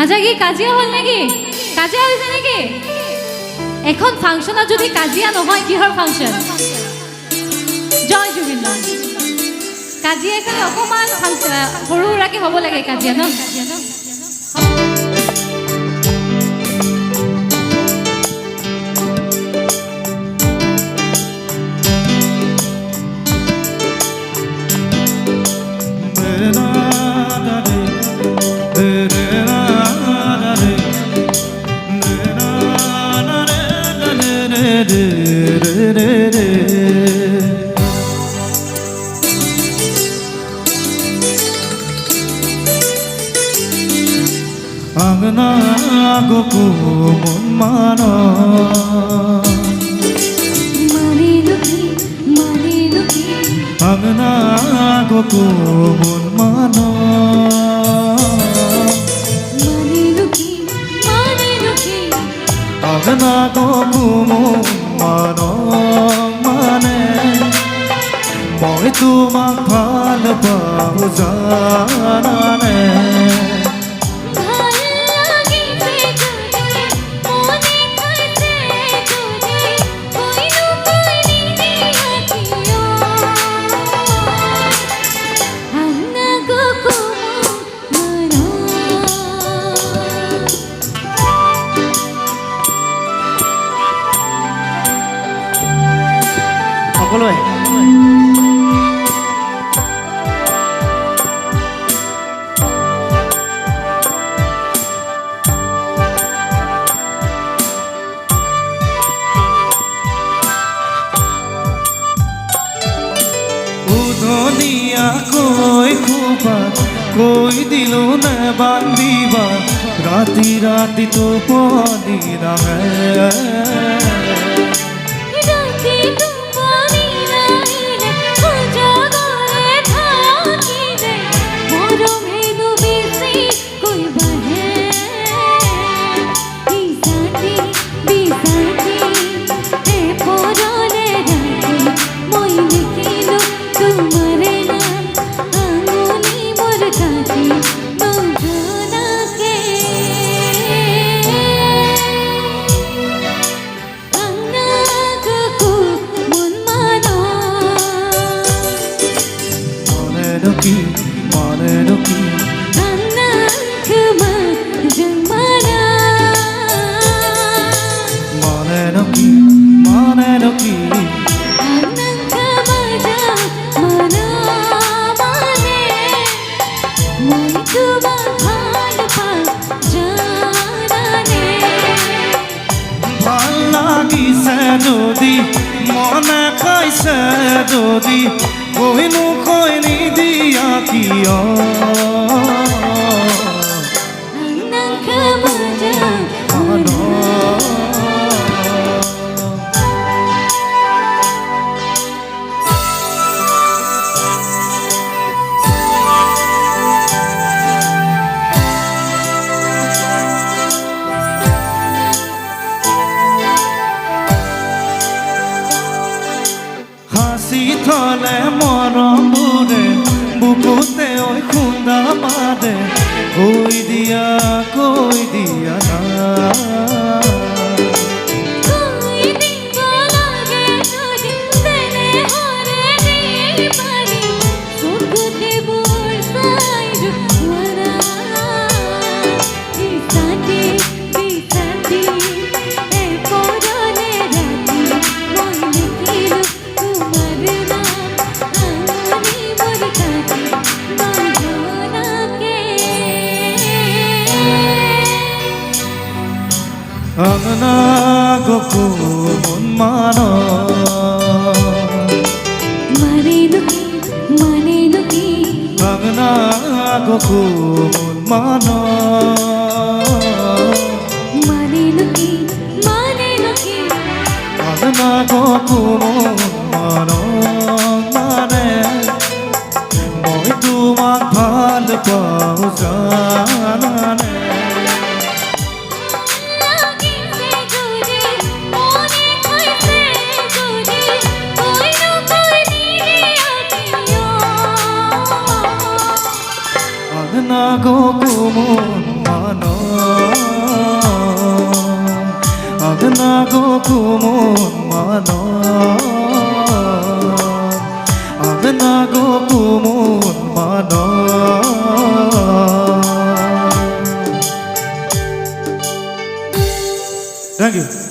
আচ্ছা কি কাজিয়া হল নাকি? কাজিয়া হয়েছে নাকি? এখন ফাংশনত যদি কাজিয়া নহয় কিহৰ ফাংশন? জয় জুবিন দা। কাজিয়া খালি অকমান সৰু সুৰাকে হ'ব লাগে কাজিয়া ন? Angna goku mano mani duki Angna goku mano mani duki Angna goku mano mane Moi tumak bhal pao janane সকলোৱে উধনিয়া কৈ খুবা কৈ দিলো নে বান্ধিবা ৰাতি ৰাতি টোপনি নাহে যদি মনে খাইছে যদি কইনো কইনি দিয়া কিয় থলে মৰমবোৰে বুকুতে ঐ খুন্দা মাৰে কৈ দিয়া না Angna goku mano mani duki Angna goku mano mani duki Angna goku mano mane Moi tumak bhal pao janane Angna goku মান আগনা গো কুমন মান আগনা গো কুমন মান Thank you.